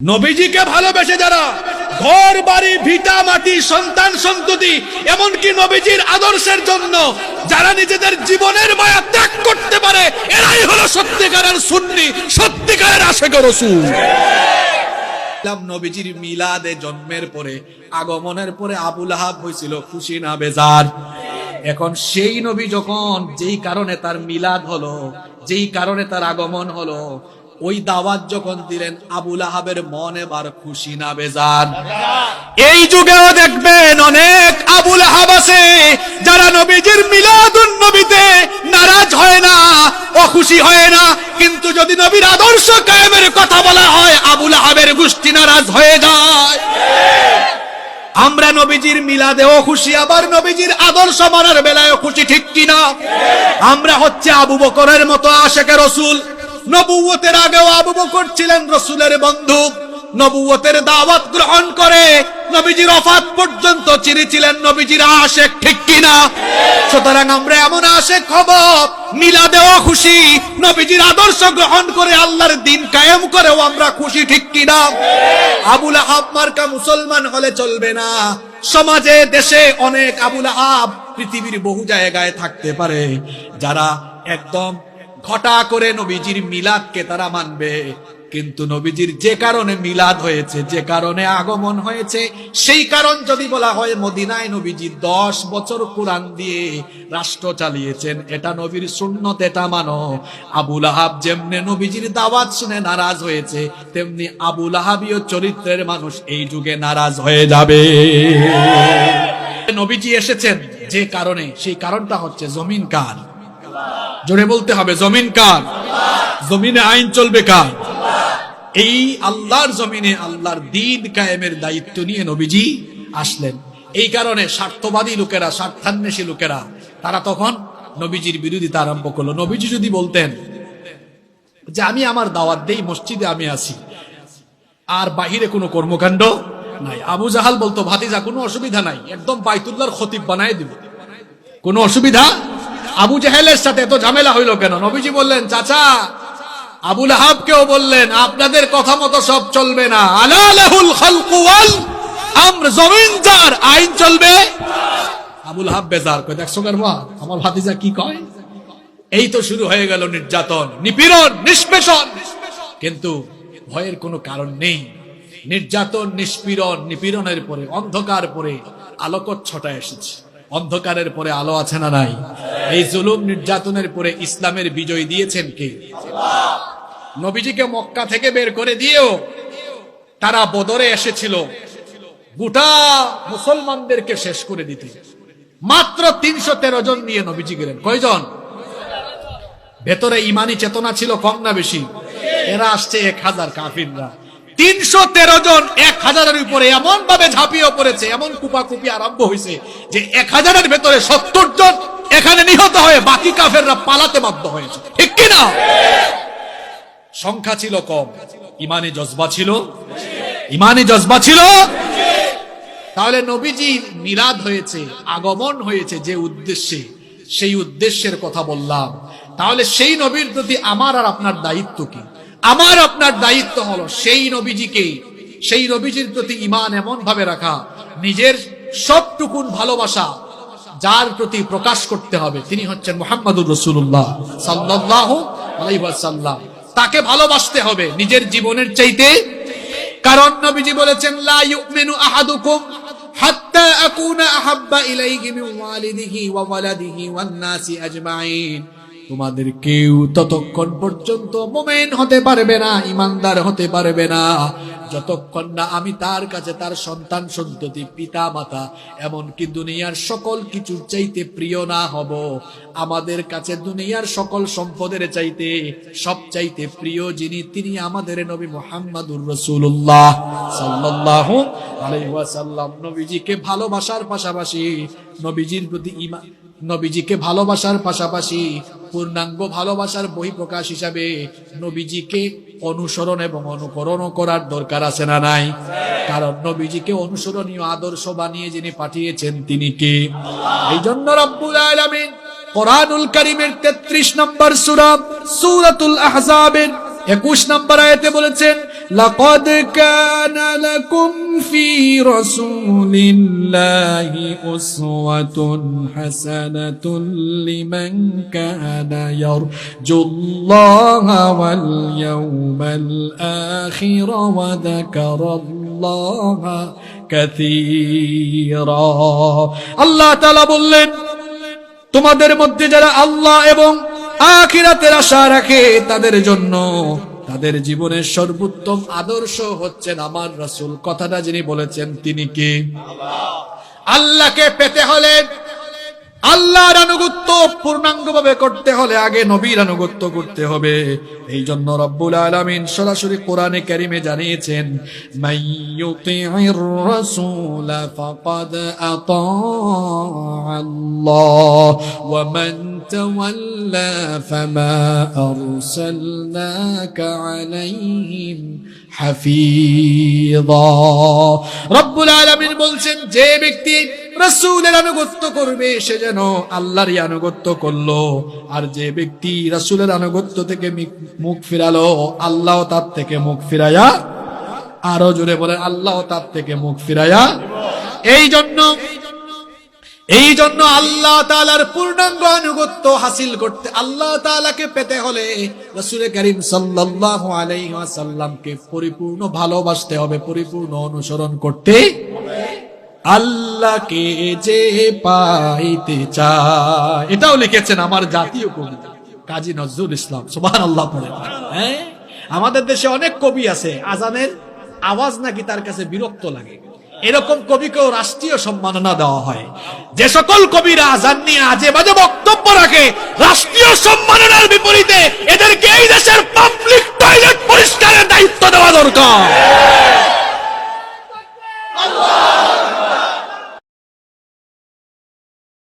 নবীজিকে ভালোবেসে যারা ঘর বাড়ি ভিটা মাটি সন্তান সন্ততি এমনকি নবীজির আদর্শের জন্য যারা নিজেদের জীবনের মায়া ত্যাগ করতে পারে এরাই হলো সত্যিকারের সুন্নি, সত্যিকারের আশিক রাসূল। নবীজির মিলাদে জন্মের পরে আগমনের পরে আবু লাহাব হয়েছিল খুশি না বেজার। এখন সেই নবী যখন যেই কারণে তার মিলাদ হলো, যেই কারণে তার আগমন হলো, ওই দাওয়াত যখন দিলেন আবু লাহাবের মন এবার খুশি না বেজার। এই যুগেও দেখবেন অনেক আবু লাহাব আছে যারা নবীজির মিলাদুন নবীতে নারাজ হয় না, অখুশি হয় না, কিন্তু যদি নবীর আদর্শ কায়েমের কথা বলা হয় আবু লাহাবের গোষ্ঠী নারাজ হয়ে যায়। আমরা নবীজির মিলাদেও খুশি, আবার নবীজির আদর্শ মানার বেলায় খুশি, ঠিক কিনা? আমরা হচ্ছে আবু বকরের মতো আশিক রাসূল। নবুয়তের আগেও আবু বকর ছিলেন রাসূলের বন্ধু, নবুয়তের দাওয়াত গ্রহণ করে নবীজির ওফাত পর্যন্ত তিনি ছিলেন নবীজির আশিক, ঠিক কিনা? সুতরাং আমরা এমন আশিক হব মিলাদেও খুশি, নবীজির আদর্শ গ্রহণ করে আল্লাহর দ্বীন কায়েম করেও আমরা খুশি, ঠিক কিনা? আবু লাহাব মার্কা মুসলমান হলে চলবে না। সমাজে দেশে অনেক আবু লাহাব পৃথিবীর বহু জায়গায় থাকতে পারে যারা একদম ঘটা করে নবীজির মিলাদকে তারা মানবে, কিন্তু নবীজির যে কারণে মিলাদ হয়েছে, যে কারণে আগমন হয়েছে, সেই কারণ যদি বলা হয় মদিনায় নবীজি 10 বছর কোরআন দিয়ে রাষ্ট্র চালিয়েছেন, এটা নবীর সুন্নত, এটা মানো। আবু লাহাব যেমনে নবীজির দাওয়াত শুনে নারাজ হয়েছে, তেমনি আবু লাহাবীয় চরিত্রের মানুষ এই যুগে নারাজ হয়ে যাবে। নবীজি এসেছেন যে কারণে, সেই কারণটা হচ্ছে জমিন কার? জোরে বলতে হবে, জমিন কার? জমিনে আইন চলবে কার? এই আল্লাহর জমিনে আল্লাহর দ্বীন কায়েমের দায়িত্ব নিয়ে নবীজি আসলেন। এই কারণে স্বার্থবাদী লোকেরা, স্বার্থান্বেষী লোকেরা তারা তখন নবীজির বিরোধিতা আরম্ভ করলো। নবীজি যদি বলতেন যে আমি আমার দাওয়াত দেই, মসজিদে আমি আছি, আর বাহিরে কোনো কর্মকাণ্ড নাই, আবু জাহাল বলতো ভাতিজা কোনো অসুবিধা নাই, একদম বাইতুল্লাহর খতিব বানায় দিব, কোনো অসুবিধা। আবু জাহেলের সাথে এত ঝামেলা হইল কেন? নবীজি বললেন চাচা, আবু লাহাবকেও বললেন আপনাদের কথা মতো সব চলবে না, আলা লাহুল খালকু ওয়াল আমর, জমিন যার, আইন চলবে। আবু লাহাব বেজার, কই দেখছো গারবা আমার ভাতিজা কি কয়। এই তো শুরু হয়ে গেল নির্যাতন, নিপীড়ন, নিষ্পেষণ, কিন্তু ভয়ের কোনো কারণ নেই। নির্যাতন, নিষ্পীড়ন, নিপীড়নের পরে, অন্ধকার পরে আলোকচ্ছটা এসেছে, অন্ধকারের পরে আলো আছে না নাই? এই জুলুম নির্যাতনের পরে ইসলামের বিজয় দিয়েছেন কে? আল্লাহ। নবীজিকে মক্কা থেকে বের করে দিয়েও তারা বদরে এসেছিল গোটা মুসলমানদেরকে শেষ করে দিতে। মাত্র 313 জন নিয়ে নবীজি গেলেন। কয়জন? ভেতরে ইমানি চেতনা ছিল কম না বেশি? এরা আসছে 1000 কাফিররা। 313 জন 1000-এর উপরে এমন ভাবে ঝাঁপিয়ে পড়েছে, এমন কুপাকুপি আরম্ভ হয়েছে যে 1000-এর ভেতরে 70 জন এখানে নিহত হয়ে বাকি কাফেররা পালাতে বাধ্য হয়েছে, ঠিক কিনা? সংখ্যা ছিল কম, ইমানি জজবা ছিল, ইমানি জজবা ছিল। তাহলে নবীজি মিলাদ হয়েছে, আগমন হয়েছে যে উদ্দেশ্যে, সেই উদ্দেশ্যের কথা বললাম। তাহলে সেই নবীর প্রতি আমার আর আপনার দায়িত্ব কি? আমার আপনার দায়িত্ব হলো সেই নবীজিকে, সেই নবীজির প্রতি ঈমান এমন ভাবে রাখা, নিজের সবটুকুন ভালোবাসা যার প্রতি প্রকাশ করতে হবে তিনি হচ্ছেন মুহাম্মাদুর রাসূলুল্লাহ সাল্লাল্লাহু আলাইহি ওয়াসাল্লাম। তাকে ভালোবাসতে হবে নিজের জীবনের চাইতে, কারণ নবীজি বলেছেন লা ইউমিনু আহাদুকুম হাত্তা আকুনা আহাব্বা ইলাইহি মিন ওয়ালিদিহি ওয়া ওয়ালাদিহি ওয়ান নাসি আজমাইন। তোমাদের কেউ ততক্ষণ পর্যন্ত মুমিন হতে পারবে না, ইমানদার হতে পারবে না, যতক্ষণ না আমি তার কাছে তার সন্তান সন্ততি, পিতা মাতা, এমনকি দুনিয়ার সকল কিছুর চাইতে প্রিয় না হব। আমাদের কাছে দুনিয়ার সকল সম্পদের চাইতে সবচাইতে প্রিয় যিনি, তিনি আমাদের নবী মুহাম্মাদুর রাসূলুল্লাহ সাল্লাল্লাহু আলাইহি ওয়াসাল্লাম। নবীজিকে ভালোবাসার পাশাপাশি, নবীজির প্রতি ঈমান, নবীজিকে ভালোবাসার পাশাপাশি পূর্ণাঙ্গ ভালোবাসার বহিঃপ্রকাশ হিসাবে নবীজিকে অনুসরণ এবং অনুকরণ করার দরকার আছে না নাই? কারণ নবীজিকে অনুসরণীয় আদর্শ বানিয়ে যিনি পাঠিয়েছেন তিনি কে? এই জন্য রব্বুল আলামিন কোরআনুল কারীমের 33 নম্বর সূরা সূরাতুল আহজাবের 21 নম্বর আয়াতে বলেছেন লাকাদ কানা লাকুম ফি রাসূলিল্লাহি উসওয়াতুন হাসানাতুন লিমান কানা ইয়ারজুল্লাহা ওয়াল ইয়াওমাল আখির ওয়া যাকারাল্লাহা কাসীরা। আল্লাহ তাআলা বললেন, তোমাদের মধ্যে যারা আল্লাহ এবং আখিরাতের আশা রাখে তাদের জন্য তাদের জীবনের সর্বোত্তম আদর্শ হচ্ছেন আমার রাসূল। কথাটা যিনি বলেছেন তিনি কে? আল্লাহকে পেতে হলে, আল্লাহর আনুগত্য পূর্ণাঙ্গভাবে করতে হলে আগে নবীর আনুগত্য করতে হবে। এই জন্য রব্বুল আলামিন সরাসরি কোরআনে কারিমে জানিয়েছেন, মাইয়ুতি'ইর রাসূল ফাকাদ আতা'আল্লাহ ওয়া মান তাওয়াল্লা ফামা আরসালনাকা আলাইহিম হাফিযা। রব্বুল আলামিন বলছেন, যে ব্যক্তি রাসূলের আনুগত্য করবে সে যেন আল্লাহরই আনুগত্য করলো, আর যে ব্যক্তি রাসূলের আনুগত্য থেকে মুখ ফিরালো আল্লাহ তার থেকে মুখ ফিরায়া, আরো জোরে বলে আল্লাহ তার থেকে মুখ ফিরায়া। এই জন্য আল্লাহ তাআলার পূর্ণাঙ্গ আনুগত্য হাসিল করতে, আল্লাহ তাআলাকে পেতে হলে রাসূল করিম সাল্লাল্লাহু আলাইহি ওয়াসাল্লামকে পরিপূর্ণ ভালোবাসতে হবে, পরিপূর্ণ অনুসরণ করতে হবে। আল্লাহকে যে পাইতে চায়, এটাও লিখেছেন আমার জাতীয় কবি কাজী নজরুল ইসলাম, সুবহানাল্লাহ পড়ে। হ্যাঁ, আমাদের দেশে অনেক কবি আছে, আজানের আওয়াজ নাকি তার কাছে বিরক্ত লাগে, এরকম কবিকেও রাষ্ট্রীয় সম্মাননা দেওয়া হয়। যে সকল কবিরা আজান নিয়ে আজে বাজে বক্তব্য রাখে, রাষ্ট্রীয় সম্মাননার বিপরীতে এদেরকে এই দেশের পাবলিক টয়লেট পরিষ্কারের দায়িত্ব দেওয়া দরকার।